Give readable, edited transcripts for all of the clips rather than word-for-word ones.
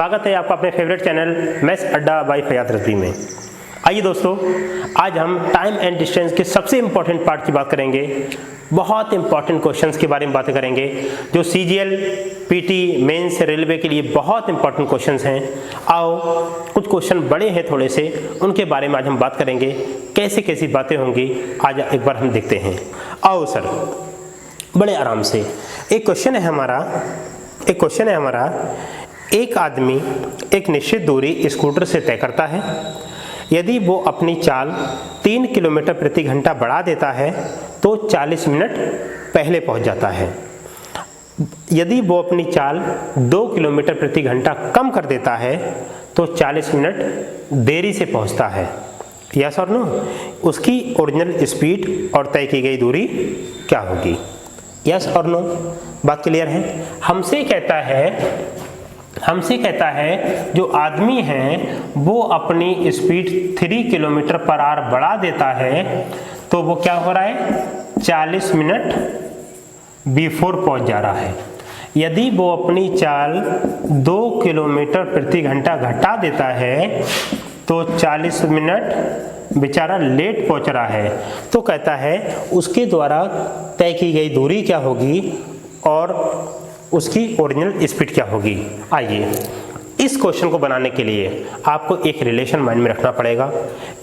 स्वागत है आपका अपने फेवरेट चैनल मैथ्स अड्डा बाय फयाद रज़वी में। आइए दोस्तों, आज हम टाइम एंड डिस्टेंस के सबसे इम्पॉर्टेंट पार्ट की बात करेंगे। बहुत इंपॉर्टेंट क्वेश्चंस के बारे में बातें करेंगे जो सीजीएल, पीटी, मेंस, रेलवे के लिए बहुत इंपॉर्टेंट क्वेश्चंस हैं। आओ, कुछ क्वेश्चन बड़े हैं थोड़े से, उनके बारे में आज हम बात करेंगे। कैसे कैसी बातें होंगी आज एक बार हम देखते हैं। आओ सर, बड़े आराम से। एक क्वेश्चन है हमारा, एक आदमी एक निश्चित दूरी स्कूटर से तय करता है। यदि वो अपनी चाल 3 किलोमीटर प्रति घंटा बढ़ा देता है तो 40 मिनट पहले पहुंच जाता है। यदि वो अपनी चाल 2 किलोमीटर प्रति घंटा कम कर देता है तो 40 मिनट देरी से पहुंचता है। यस और नो? उसकी ओरिजिनल स्पीड और तय की गई दूरी क्या होगी? यस और नो? बात क्लियर है? हमसे कहता है जो आदमी है वो अपनी स्पीड 3 किलोमीटर पर आवर बढ़ा देता है तो वो क्या हो रहा है? 40 मिनट बिफोर पहुंच जा रहा है। यदि वो अपनी चाल 2 किलोमीटर प्रति घंटा घटा देता है तो 40 मिनट बेचारा लेट पहुंच रहा है। तो कहता है उसके द्वारा तय की गई दूरी क्या होगी और उसकी ओरिजिनल स्पीड क्या होगी। आइए, इस क्वेश्चन को बनाने के लिए आपको एक रिलेशन माइंड में रखना पड़ेगा।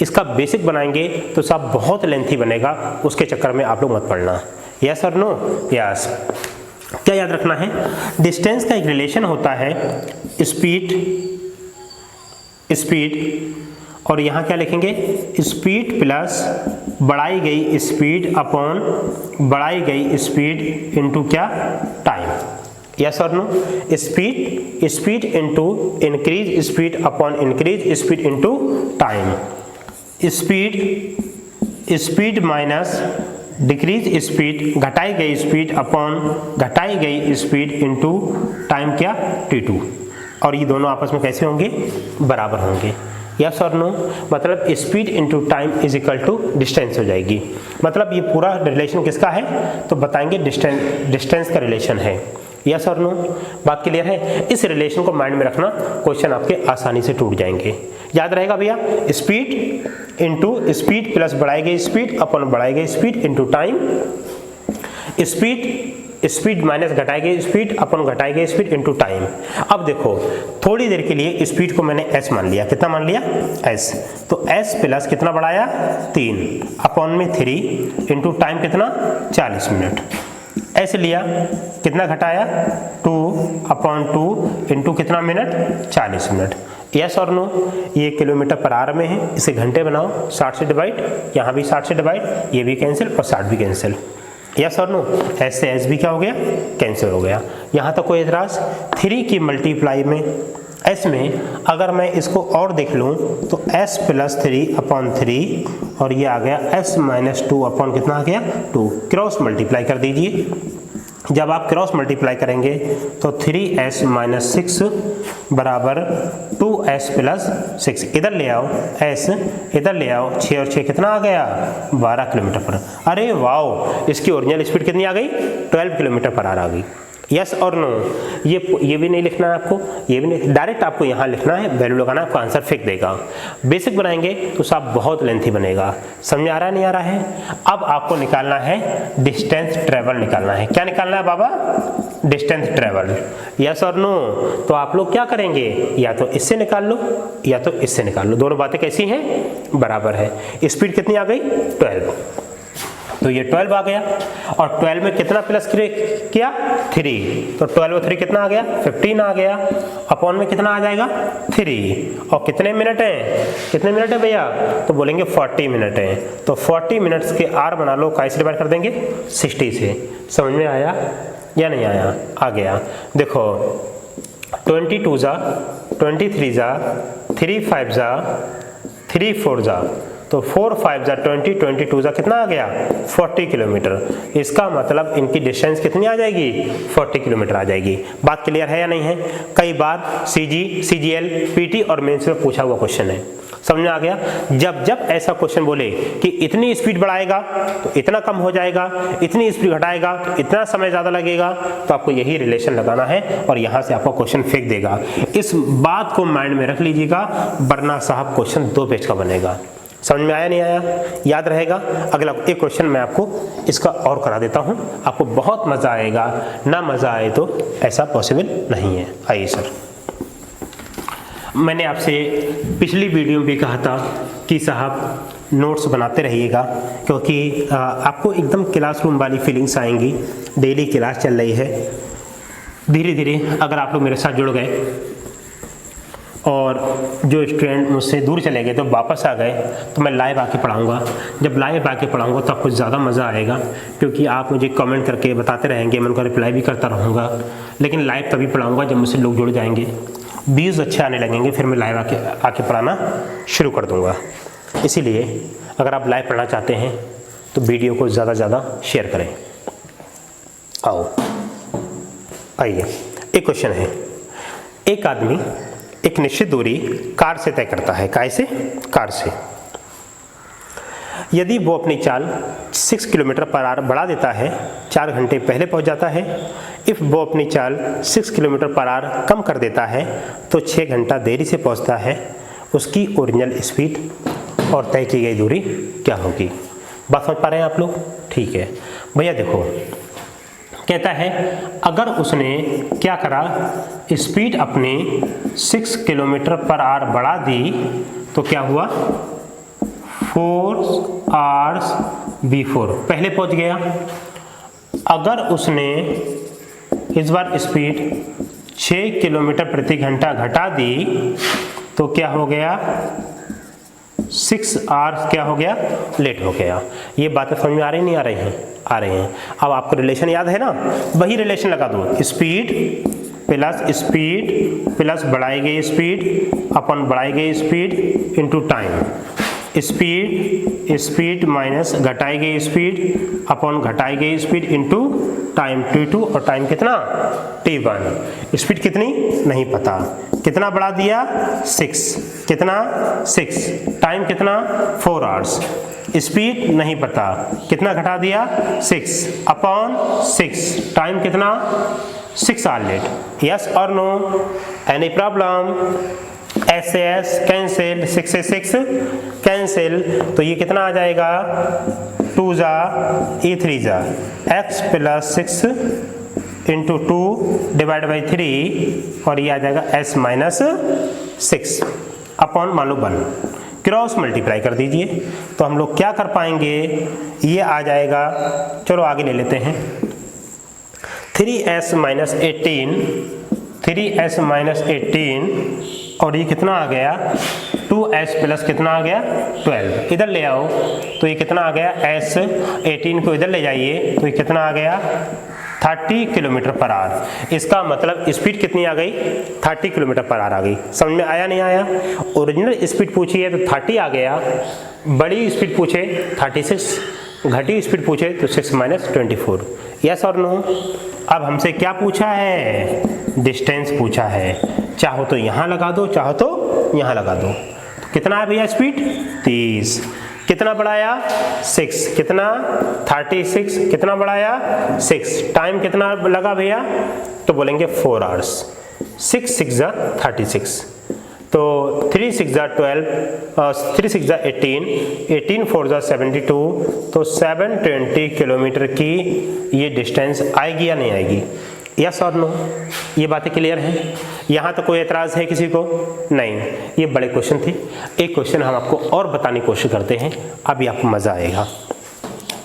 इसका बेसिक बनाएंगे तो सब बहुत लेंथी बनेगा, उसके चक्कर में आप लोग मत पढ़ना। यस और नो? यस। क्या याद रखना है? डिस्टेंस का एक रिलेशन होता है स्पीड और यहाँ क्या लिखेंगे? स्पीड प्लस बढ़ाई गई स्पीड अपॉन बढ़ाई गई स्पीड इनटू क्या? टाइम। यस और no? Speed into increase speed upon increase speed into time. Speed minus decrease speed घटाई गई स्पीड अपॉन घटाई गई स्पीड इनटू टाइम क्या? t2। और ये दोनों आपस में कैसे होंगे? बराबर होंगे। यस और नो? मतलब speed into time is equal to distance हो जाएगी। मतलब ये पूरा रिलेशन किसका है? तो बताएंगे डिस्टेंस का रिलेशन है। यस और नो? बात क्लियर है? इस रिलेशन को माइंड में रखना, क्वेश्चन आपके आसानी से टूट जाएंगे। याद रहेगा भैया? स्पीड इनटू स्पीड प्लस बढ़ाई गई स्पीड अपन बढ़ाई गई speed into time. Speed minus घटाई गई स्पीड अपन घटाई गई स्पीड इनटू टाइम। अब देखो, थोड़ी देर के लिए स्पीड को मैंने s मान लिया। कितना मान लिया? s। तो s प्लस कितना बढ़ाया? 3 अपॉन में 3 इनटू टाइम कितना? 40 मिनट। s लिया, कितना घटाया? 2 अपॉन 2 इनटू कितना मिनट? 40 मिनट। यस और नो? ये किलोमीटर पर आवर में है, इसे घंटे बनाओ, 60 से डिवाइड, यहाँ भी 60 से डिवाइड, ये भी कैंसिल और 60 भी कैंसिल। यस और नो? s से s भी क्या हो गया? कैंसिल हो गया। यहाँ तक कोई एतराज? 3 की मल्टीप्लाई में s में अगर मैं इसको और देख लूँ तो s प्लस 3 अपॉन 3 और ये आ गया s माइनस 2 अपॉन कितना आ गया? 2। क्रॉस मल्टीप्लाई कर दीजिए। जब आप क्रॉस मल्टीप्लाई करेंगे तो 3s माइनस 6 बराबर 2s प्लस 6। इधर ले आओ s, इधर ले आओ, 6 और 6 कितना आ गया? 12 किलोमीटर पर। अरे वाओ, इसकी ओरिजिनल स्पीड कितनी आ गई? 12 किलोमीटर पर आवर आ गई। यस और नो? ये भी नहीं लिखना है आपको, ये भी नहीं, डायरेक्ट आपको यहाँ लिखना है, वैल्यू लगाना, आपको आंसर फेंक देगा। बेसिक बनाएंगे तो सब बहुत लेंथी बनेगा। समझ आ रहा है? नहीं आ रहा है? अब आपको निकालना है डिस्टेंस ट्रेवल निकालना है। क्या निकालना है बाबा? Distance travel. यस और नो? तो आप लोग क्या करेंगे? या तो इससे निकाल लो या तो इससे निकाल लो। दोनों बातें कैसी हैं? बराबर है। स्पीड कितनी आ गई? 12। तो ये 12 आ गया और 12 में कितना प्लस किया? 3। तो 12 और 3 कितना आ गया? 15 आ गया। अपॉन में कितना आ जाएगा? 3। और कितने मिनट हैं? कितने मिनट है भैया? तो बोलेंगे 40 मिनट है। तो 40 मिनट्स के आर बना लो, कैसे डिवाइड कर देंगे? 60 से। समझ में आया या नहीं आया? आ गया। देखो, 22 जा 23 जा 3 5 जा 3 4 जा, तो 4 5 जा 20 22 जा कितना आ गया? 40 किलोमीटर। इसका मतलब इनकी डिस्टेंस कितनी आ जाएगी? 40 किलोमीटर आ जाएगी। बात क्लियर है या नहीं है? कई बार सीजी, सीजीएल, पीटी और मेंस में पूछा हुआ क्वेश्चन है। समझ में आ गया। जब जब ऐसा क्वेश्चन बोले कि इतनी स्पीड बढ़ाएगा तो इतना कम हो जाएगा, इतनी स्पीड घटाएगा तो इतना समय ज़्यादा लगेगा, तो आपको यही रिलेशन लगाना है और यहाँ से आपको क्वेश्चन फेंक देगा। इस बात को माइंड में रख लीजिएगा, वरना साहब क्वेश्चन 2 पेज का बनेगा। समझ में आया नहीं आया, याद रहेगा। अगला एक क्वेश्चन मैं आपको इसका और करा देता हूँ, आपको बहुत मज़ा आएगा, ना मज़ा आए तो ऐसा पॉसिबल नहीं है। आइए सर, मैंने आपसे पिछली वीडियो में भी कहा था कि साहब नोट्स बनाते रहिएगा, क्योंकि आपको एकदम क्लासरूम वाली फीलिंग्स आएंगी। डेली क्लास चल रही है, धीरे धीरे अगर आप लोग मेरे साथ जुड़ गए और जो स्टूडेंट मुझसे दूर चले गए तो वापस आ गए, तो मैं लाइव आके पढ़ाऊँगा। जब लाइव आके पढ़ाऊँगा तो आपको ज़्यादा मज़ा आएगा, क्योंकि आप मुझे कमेंट करके बताते रहेंगे, मैं उनका रिप्लाई भी करता रहूँगा। लेकिन लाइव तभी पढ़ाऊँगा जब मुझसे लोग जुड़ जाएंगे, व्यूज़ अच्छे आने लगेंगे, फिर मैं लाइव आके पढ़ाना शुरू कर दूँगा। इसीलिए अगर आप लाइव पढ़ना चाहते हैं तो वीडियो को ज़्यादा से ज़्यादा शेयर करें। आओ आइए, एक क्वेश्चन है। एक आदमी एक निश्चित दूरी कार से तय करता है। कैसे? कार से। यदि वो अपनी चाल 6 किलोमीटर पर आवर बढ़ा देता है, 4 घंटे पहले पहुंच जाता है। इफ़ वो अपनी चाल 6 किलोमीटर पर आवर कम कर देता है तो 6 घंटा देरी से पहुंचता है। उसकी ओरिजिनल स्पीड और तय की गई दूरी क्या होगी? बात समझ पा रहे हैं आप लोग? ठीक है भैया, देखो कहता है अगर उसने क्या करा, स्पीड अपनी 6 किलोमीटर पर आवर बढ़ा दी तो क्या हुआ, 4 आवर्स बिफोर पहले पहुंच गया। अगर उसने इस बार स्पीड 6 किलोमीटर प्रति घंटा घटा दी तो क्या हो गया, 6 आवर्स क्या हो गया, लेट हो गया। ये बातें समझ में आ रही नहीं आ रही हैं? आ रहे हैं। अब आपको रिलेशन याद है ना, वही रिलेशन लगा दो, स्पीड प्लस बढ़ाई गई स्पीड अपन बढ़ाई गई speed into time. Speed minus घटाई गई स्पीड अपन घटाई गई स्पीड इनटू टाइम T2, और टाइम कितना, T1। स्पीड कितनी नहीं पता, कितना बढ़ा दिया, 6, कितना 6, टाइम कितना 4 आवर्स। स्पीड नहीं पता, कितना घटा दिया 6 अपॉन 6, टाइम कितना 6 आवर लेट। यस और no? Any problem? As cancel, 6 से 6 कैंसिल, तो ये कितना आ जाएगा, 2 जा ए 3 जा, x plus 6 into 2 divide by 3, और ये आ जाएगा s माइनस 6 अपॉन मान लो 1। क्रॉस मल्टीप्लाई कर दीजिए तो हम लोग क्या कर पाएंगे, ये आ जाएगा, चलो आगे ले लेते हैं, 3s माइनस 18 और ये कितना आ गया, 2s प्लस कितना आ गया 12। इधर ले आओ तो ये कितना आ गया, s 18 को इधर ले जाइए तो ये कितना आ गया 30 किलोमीटर पर आवर। इसका मतलब स्पीड कितनी आ गई, 30 किलोमीटर पर आवर आ गई। समझ में आया नहीं आया? ओरिजिनल स्पीड पूछी है तो 30 आ गया, बड़ी स्पीड पूछे 36, घटी स्पीड पूछे तो 6 माइनस 24। यस और नो? अब हमसे क्या पूछा है, डिस्टेंस पूछा है। चाहो तो यहाँ लगा दो, चाहो तो यहाँ लगा दो। तो कितना है भैया स्पीड, 30, कितना बढ़ाया 6, कितना 36, कितना बढ़ाया 6, टाइम कितना लगा भैया, तो बोलेंगे 4 आवर्स। 6 6 जा 36, तो 3 6 जा 12, 3 6 जा 18, 18 4 जा 72, तो 720 किलोमीटर की ये डिस्टेंस आएगी या नहीं आएगी? यस और नो? ये बातें क्लियर हैं? यहाँ तो कोई एतराज़ है किसी को? नहीं। ये बड़े क्वेश्चन थे। एक क्वेश्चन हम आपको और बताने की कोशिश करते हैं, अभी आपको मज़ा आएगा।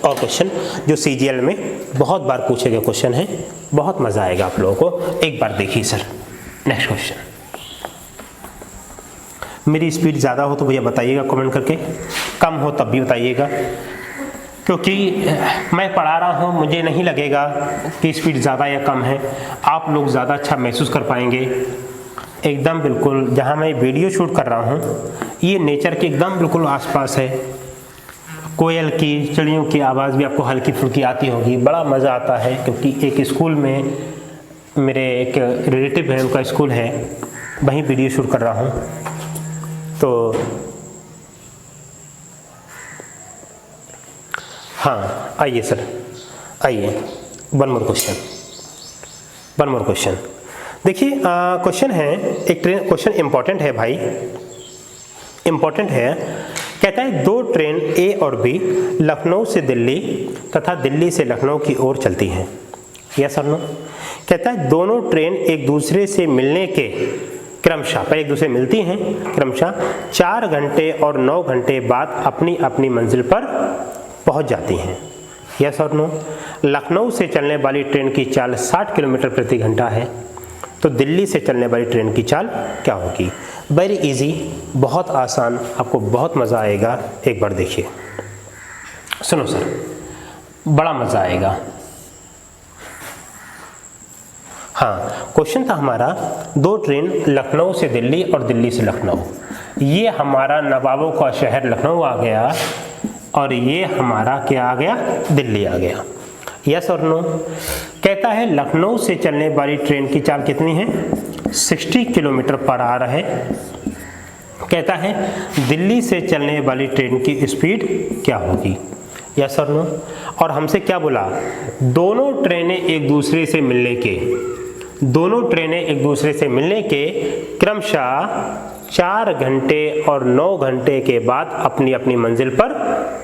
और क्वेश्चन जो CGL में बहुत बार पूछे गए क्वेश्चन है, बहुत मज़ा आएगा आप लोगों को। एक बार देखिए सर, नेक्स्ट क्वेश्चन। मेरी स्पीड ज़्यादा हो तो भैया बताइएगा कमेंट करके, कम हो तब भी बताइएगा, क्योंकि मैं पढ़ा रहा हूँ, मुझे नहीं लगेगा कि स्पीड ज़्यादा या कम है। आप लोग ज़्यादा अच्छा महसूस कर पाएंगे। एकदम बिल्कुल जहाँ मैं वीडियो शूट कर रहा हूँ, ये नेचर के एकदम बिल्कुल आसपास है। कोयल की, चिड़ियों की आवाज़ भी आपको हल्की फुल्की आती होगी, बड़ा मज़ा आता है। क्योंकि एक स्कूल में मेरे एक रिलेटिव है, उनका स्कूल है, वहीं वीडियो शूट कर रहा हूँ। तो हाँ आइए सर, आइए वन मोर क्वेश्चन। देखिए क्वेश्चन है, एक ट्रेन, क्वेश्चन इंपॉर्टेंट है भाई, इंपॉर्टेंट है। कहता है दो ट्रेन ए और बी लखनऊ से दिल्ली तथा दिल्ली से लखनऊ की ओर चलती हैं। यस और नो? कहता है दोनों ट्रेन एक दूसरे से मिलने के क्रमशः, पहले एक दूसरे मिलती हैं, क्रमशः 4 घंटे और 9 घंटे बाद अपनी अपनी मंजिल पर पहुंच जाती हैं। यस और नो? लखनऊ से चलने वाली ट्रेन की चाल 60 किलोमीटर प्रति घंटा है, तो दिल्ली से चलने वाली ट्रेन की चाल क्या होगी? वेरी इजी, बहुत आसान, आपको बहुत मज़ा आएगा। एक बार देखिए, सुनो सर, बड़ा मज़ा आएगा। हाँ, क्वेश्चन था हमारा दो ट्रेन लखनऊ से दिल्ली और दिल्ली से लखनऊ। ये हमारा नवाबों का शहर लखनऊ आ गया और ये हमारा क्या आ गया? दिल्ली आ गया। यस और नो? कहता है लखनऊ से चलने वाली ट्रेन की चाल कितनी है? 60 किलोमीटर पर आवर है। कहता है दिल्ली से चलने वाली ट्रेन की स्पीड क्या होगी? यस और नो? और हमसे क्या बोला? दोनों ट्रेनें एक दूसरे से मिलने के, दोनों ट्रेनें एक दूसरे से मिलने के क्रमशः 4 घंटे और 9 घंटे के बाद अपनी अपनी मंजिल पर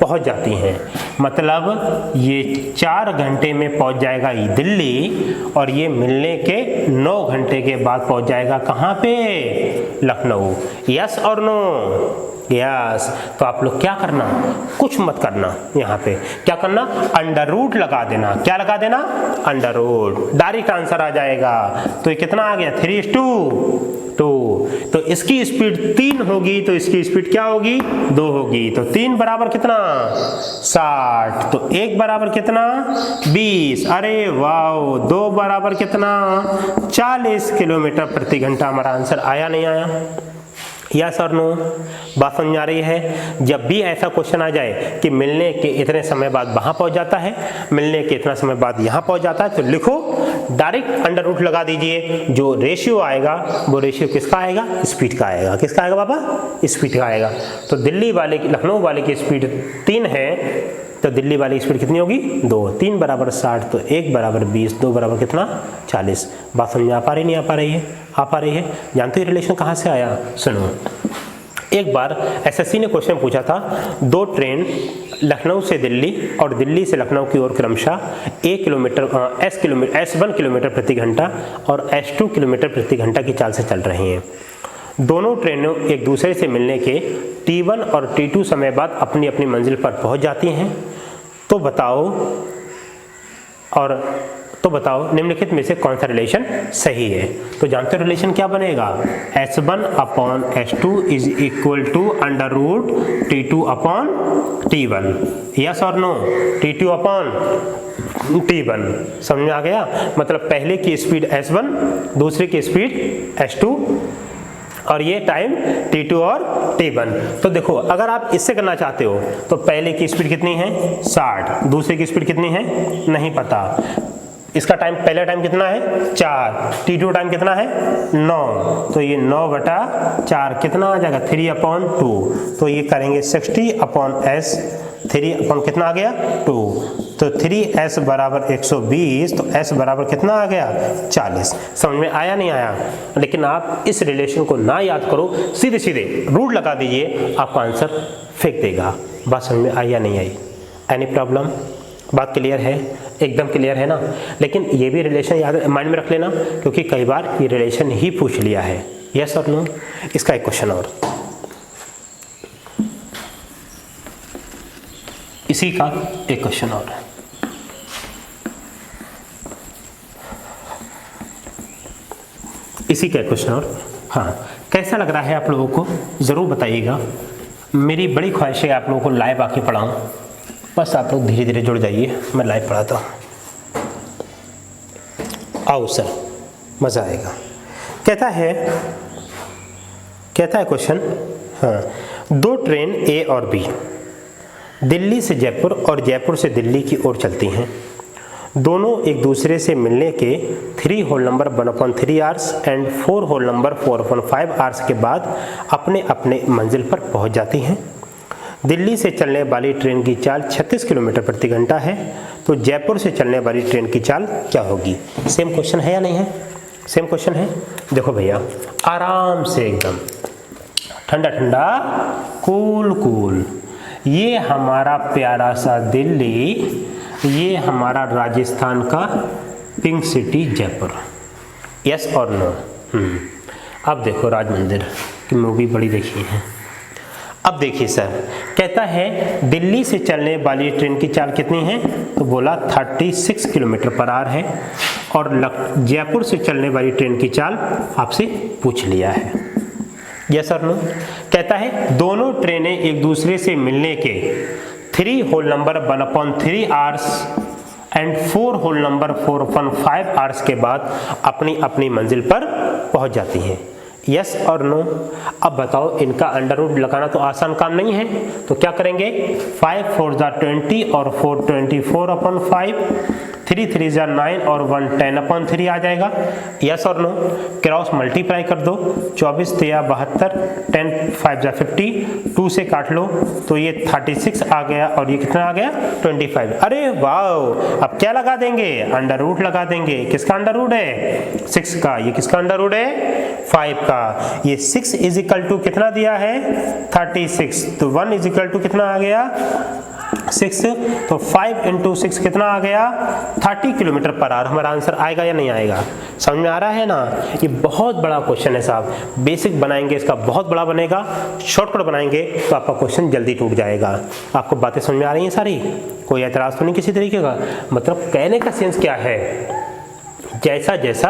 पहुंच जाती हैं। मतलब ये 4 घंटे में पहुंच जाएगा ये दिल्ली और ये मिलने के 9 घंटे के बाद पहुंच जाएगा कहाँ पे? लखनऊ। यस और नो? यस। तो आप लोग क्या करना, कुछ मत करना, यहाँ पे क्या करना? अंडर रूट लगा देना। क्या लगा देना? Under root. डायरेक्ट आंसर आ जाएगा। तो ये कितना आ गया? 3:2। तो इसकी स्पीड 3 होगी तो इसकी स्पीड क्या होगी? 2 होगी। तो 3 बराबर कितना? 60। तो 1 बराबर कितना? 20। अरे वाह। 2 बराबर कितना? 40 किलोमीटर प्रति घंटा। हमारा आंसर आया नहीं आया? यस और नो? बात समझ आ रही है? जब भी ऐसा क्वेश्चन आ जाए कि मिलने के इतने समय बाद वहां पहुंच जाता है, मिलने के इतना समय बाद यहां पहुंच जाता है, तो लिखो डायरेक्ट अंडर रूट लगा दीजिए। जो रेशियो आएगा वो रेशियो किसका आएगा? स्पीड का आएगा। किसका आएगा बाबा? स्पीड का आएगा। तो दिल्ली वाले की, लखनऊ वाले की स्पीड 3 है, तो दिल्ली वाली स्पीड कितनी होगी? 2। 3 बराबर 60, तो 1 बराबर 20, 2 बराबर कितना? 40। बात समझ आ पा रही नहीं आ पा रही है? आ पा रही है? जानते हो रिलेशन कहाँ से आया? सुनो, एक बार एसएससी ने क्वेश्चन पूछा था, दो ट्रेन लखनऊ से दिल्ली और दिल्ली से लखनऊ की ओर क्रमशः S1 किलोमीटर प्रति घंटा और S2 किलोमीटर प्रति घंटा की चाल से चल रही हैं। दोनों ट्रेनों एक दूसरे से मिलने के T1 और T2 समय बाद अपनी अपनी मंजिल पर पहुंच जाती हैं। तो बताओ निम्नलिखित में से कौन सा रिलेशन सही है? तो जानते हो रिलेशन क्या बनेगा? S1/S2 is equal to under root T2/T1। Yes और नो? T2/T1 समझ में आ गया? मतलब पहले की स्पीड S1, दूसरे की स्पीड S2 और ये टाइम T2 और T1। तो देखो, अगर आप इससे करना चाहते हो तो पहले की स्पीड कितनी है? 60। दूसरे की स्पीड कितनी है? नहीं पता। इसका टाइम, पहला टाइम कितना है? 4। T2 टाइम कितना है? 9। तो ये 9/4 कितना आ जाएगा? 3/2। तो ये करेंगे 60/S, 3 कितना आ गया? 2। तो 3S बराबर 120, तो S बराबर कितना आ गया? 40। समझ में आया नहीं आया? लेकिन आप इस रिलेशन को ना याद करो, सीधे सीधे रूट लगा दीजिए, आपका आंसर फेंक देगा। बात समझ में आई या नहीं आई? Any problem? बात क्लियर है? एकदम क्लियर है ना? लेकिन ये भी रिलेशन याद माइंड में रख लेना, क्योंकि कई बार ये रिलेशन ही पूछ लिया है। यस और नो? इसका एक क्वेश्चन और, इसी का एक क्वेश्चन और। इसी का क्वेश्चन और। हाँ, कैसा लग रहा है आप लोगों को? ज़रूर बताइएगा। मेरी बड़ी ख्वाहिश है आप लोगों को लाइव आके पढ़ाऊँ, बस आप लोग धीरे धीरे जुड़ जाइए, मैं लाइव पढ़ाता हूँ। आओ सर, मज़ा आएगा। कहता है क्वेश्चन, हाँ, दो ट्रेन ए और बी दिल्ली से जयपुर और जयपुर से दिल्ली की ओर चलती हैं। दोनों एक दूसरे से मिलने के 3 whole number 1/3 hours and 4 whole number 4/5 hours के बाद अपने अपने मंजिल पर पहुंच जाती हैं। दिल्ली से चलने वाली ट्रेन की चाल 36 किलोमीटर प्रति घंटा है, तो जयपुर से चलने वाली ट्रेन की चाल क्या होगी? सेम क्वेश्चन है या नहीं है? सेम क्वेश्चन है। देखो भैया आराम से एकदम ठंडा ठंडा कूल कूल, ये हमारा प्यारा सा दिल्ली, ये हमारा राजस्थान का पिंक सिटी जयपुर। यस और नो? अब देखो राज मंदिर की मूवी बड़ी देखी है। अब देखिए सर, कहता है दिल्ली से चलने वाली ट्रेन की चाल कितनी है? तो बोला 36 किलोमीटर पर आवर है, और जयपुर से चलने वाली ट्रेन की चाल आपसे पूछ लिया है। यस और नो? कहता है दोनों ट्रेनें एक दूसरे से मिलने के 3 whole number 1/3 hours and 4 whole number 4/5 hours के बाद अपनी अपनी मंजिल पर पहुंच जाती हैं। यस और नो? अब बताओ, इनका अंडर रूट लगाना तो आसान काम नहीं है, तो क्या करेंगे? 5 4 जा 20 और 4 24/5, 3 3 जा 9 और 1 10/3 आ जाएगा। यस और नो? क्रॉस मल्टीप्लाई कर दो, 24 3 72, 10 5 जा 50, 2 से काट लो तो ये 36 आ गया, और ये कितना आ गया? 25। अरे वाह! अब क्या लगा देंगे? अंडर रूट लगा देंगे। किसका अंडर रूट है? 6 का। ये किसका अंडर रूट है? 5 का। ये 6 इज इक्वल टू कितना दिया है? 36। तो 1 इज इक्वल टू कितना आ गया? 6। तो 5 × 6 कितना आ गया? 30 किलोमीटर पर आवर। हमारा आंसर आएगा या नहीं आएगा? समझ में आ रहा है ना? ये बहुत बड़ा क्वेश्चन है साहब। बेसिक बनाएंगे इसका बहुत बड़ा बनेगा, शॉर्टकट बनाएंगे तो आपका क्वेश्चन जल्दी टूट जाएगा। आपको बातें समझ में आ रही हैं सारी? कोई एतराज तो नहीं किसी तरीके का? मतलब कहने का सेंस क्या है, जैसा जैसा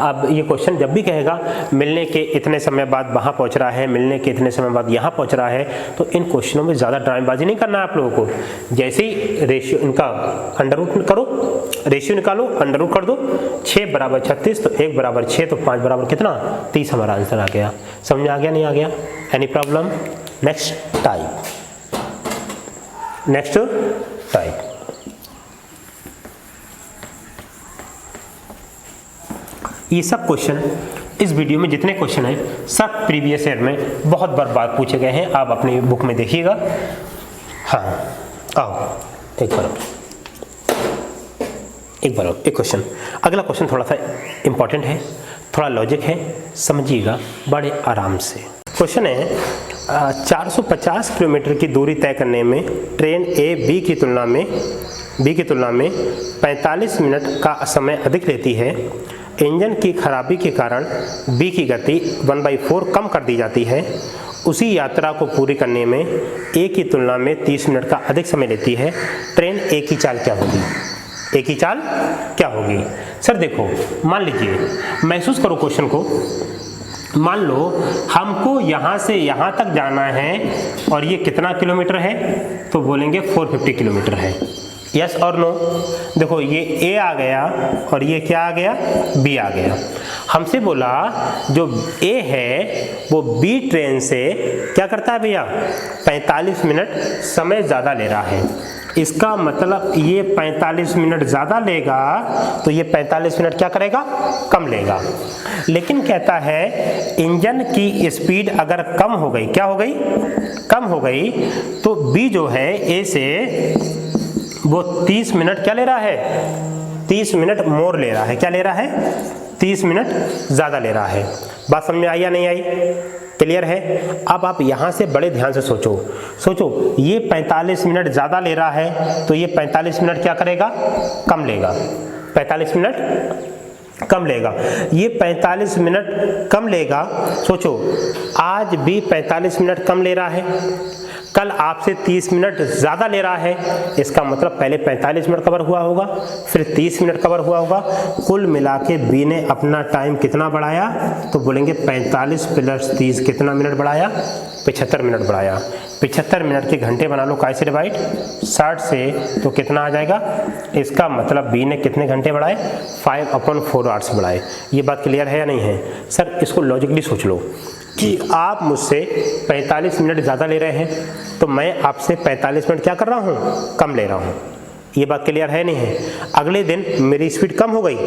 अब ये क्वेश्चन जब भी कहेगा मिलने के इतने समय बाद वहाँ पहुँच रहा है, मिलने के इतने समय बाद यहाँ पहुँच रहा है, तो इन क्वेश्चनों में ज़्यादा ड्रामेबाजी नहीं करना है आप लोगों को। जैसे ही रेशियो इनका अंडर रूट करो, रेशियो निकालो, अंडर रूट कर दो, 6 = 36, तो 1 = 6, तो 5 = कितना? 30 हमारा आंसर आ गया। समझ में आ गया नहीं आ गया? Any problem? Next type. ये सब क्वेश्चन इस वीडियो में जितने क्वेश्चन हैं सब प्रीवियस ईयर में बहुत बार पूछे गए हैं। आप अपनी बुक में देखिएगा। हाँ आओ एक बार एक क्वेश्चन। अगला क्वेश्चन थोड़ा सा इंपॉर्टेंट है, थोड़ा लॉजिक है, समझिएगा बड़े आराम से। क्वेश्चन है 450 किलोमीटर की दूरी तय करने में ट्रेन बी की तुलना में 45 मिनट का समय अधिक लेती है। इंजन की खराबी के कारण बी की गति 1/4 कम कर दी जाती है। उसी यात्रा को पूरी करने में ए की तुलना में 30 मिनट का अधिक समय लेती है। ट्रेन ए की चाल क्या होगी? ए की चाल क्या होगी? सर देखो, मान लीजिए, महसूस करो क्वेश्चन को। मान लो हमको यहाँ से यहाँ तक जाना है और ये कितना किलोमीटर है? तो बोलेंगे 450 किलोमीटर है। यस और नो? देखो ये ए आ गया और ये क्या आ गया? बी आ गया। हमसे बोला जो ए है वो बी ट्रेन से क्या करता है भैया? 45 मिनट समय ज़्यादा ले रहा है। इसका मतलब ये 45 मिनट ज़्यादा लेगा तो ये 45 मिनट क्या करेगा? कम लेगा। लेकिन कहता है इंजन की स्पीड अगर कम हो गई, क्या हो गई? कम हो गई, तो बी जो है ए से वो 30 मिनट क्या ले रहा है? 30 मिनट मोर ले रहा है। क्या ले रहा है? 30 मिनट ज़्यादा ले रहा है। बात समझ में आई या नहीं आई? क्लियर है? अब आप यहाँ से बड़े ध्यान से सोचो, ये 45 मिनट ज़्यादा ले रहा है तो ये 45 मिनट क्या करेगा? कम लेगा। 45 मिनट कम लेगा। ये 45 मिनट कम लेगा। सोचो, आज भी 45 मिनट कम ले रहा है, कल आपसे 30 मिनट ज़्यादा ले रहा है। इसका मतलब पहले 45 मिनट कवर हुआ होगा, फिर 30 मिनट कवर हुआ होगा। कुल मिला के बी ने अपना टाइम कितना बढ़ाया? तो बोलेंगे 45 + 30 कितना मिनट बढ़ाया? 75 मिनट बढ़ाया। 75 मिनट के घंटे बना लो, कैसे डिवाइड? 60 से, तो कितना आ जाएगा? इसका मतलब बी ने कितने घंटे बढ़ाए? 5/4 आवर्स बढ़ाए। ये बात क्लियर है या नहीं है? सर इसको लॉजिकली सोच लो कि आप मुझसे 45 मिनट ज़्यादा ले रहे हैं तो मैं आपसे 45 मिनट क्या कर रहा हूँ? कम ले रहा हूँ। ये बात क्लियर है नहीं है? अगले दिन मेरी स्पीड कम हो गई,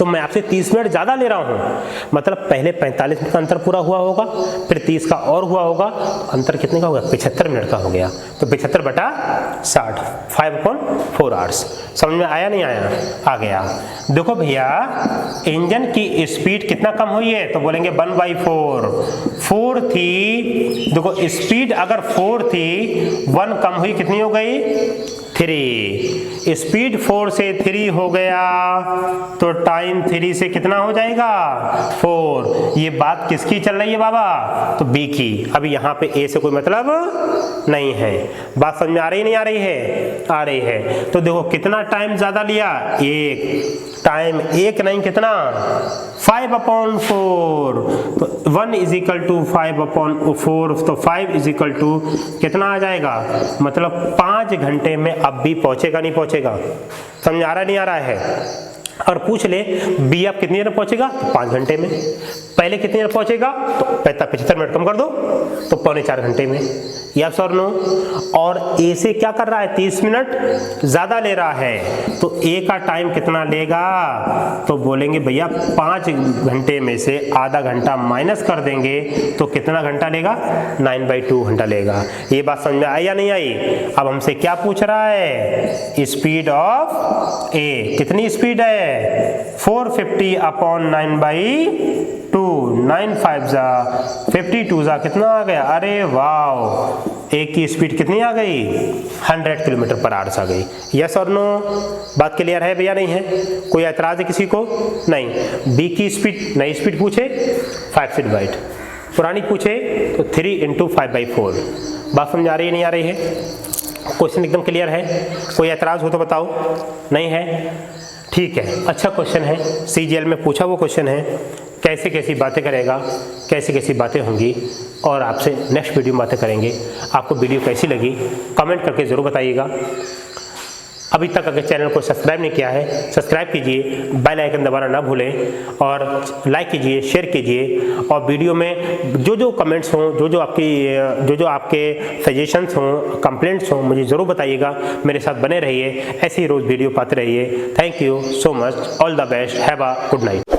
तो मैं आपसे 30 मिनट ज़्यादा ले रहा हूँ, मतलब पहले 45 मिनट का अंतर पूरा हुआ होगा, फिर 30 का और हुआ होगा, तो अंतर कितने का होगा? 75 मिनट का हो गया। तो 75/60, 5/4 आवर्स। समझ में आया नहीं आया? आ गया। देखो भैया इंजन की स्पीड कितना कम हुई है? तो बोलेंगे 1/4। 4 थी, देखो स्पीड अगर 4 थी, 1 कम हुई, कितनी हो गई? 3। स्पीड 4 से 3 हो गया, तो टाइम 3 से कितना हो जाएगा? 4। ये बात किसकी चल रही है बाबा? तो बी की। अभी यहाँ पे ए से कोई मतलब नहीं है। बात समझ में आ रही नहीं आ रही है? आ रही है। तो देखो कितना टाइम ज्यादा लिया? 1 टाइम, 1 नहीं कितना? 5/4। तो 1 = 5/4, तो 5 = कितना आ जाएगा? मतलब 5 घंटे में अब भी पहुंचेगा नहीं पहुंचेगा? समझ आ रहा नहीं आ रहा है? और पूछ ले बी आप कितनी देर में पहुंचेगा? तो 5 घंटे में। पहले कितनी देर पहुंचेगा? तो 75 मिनट कम कर दो, तो 3.25 घंटे में। यस और नो? और ए से क्या कर रहा है? 30 मिनट ज्यादा ले रहा है, तो ए का टाइम कितना लेगा? तो बोलेंगे भैया 5 घंटे में से आधा घंटा माइनस कर देंगे, तो कितना घंटा लेगा? 9/2 घंटा लेगा। ये बात समझ में आई या नहीं आई? अब हमसे क्या पूछ रहा है? स्पीड ऑफ ए। कितनी स्पीड है? 450/9/2। 9 5 जा 52 जा कितना आ गया? अरे वाह, ए की स्पीड कितनी आ गई? 100 km/h आ गई। यस और नो? बात क्लियर है भैया? नहीं है? कोई एतराज है किसी को? नहीं। बी की स्पीड, नई स्पीड पूछे 5 फीट बाइट, पुरानी पूछे तो 3 × 5/4। बात समझ आ रही है नहीं आ रही है? क्वेश्चन एकदम क्लियर है? कोई एतराज हो तो बताओ। नहीं है? ठीक है, अच्छा क्वेश्चन है, CGL में पूछा वो क्वेश्चन है। कैसे कैसी बातें करेगा, कैसी कैसी बातें होंगी, और आपसे नेक्स्ट वीडियो में बातें करेंगे। आपको वीडियो कैसी लगी कमेंट करके ज़रूर बताइएगा। अभी तक अगर चैनल को सब्सक्राइब नहीं किया है, सब्सक्राइब कीजिए, बेल आइकन दबाना ना भूलें, और लाइक कीजिए, शेयर कीजिए, और वीडियो में जो जो कमेंट्स हों, जो जो आपके सजेशंस हों, कंप्लेंट्स हों, मुझे ज़रूर बताइएगा। मेरे साथ बने रहिए, ऐसे ही रोज़ वीडियो पाते रहिए। Thank you so much, all the best, have a good night.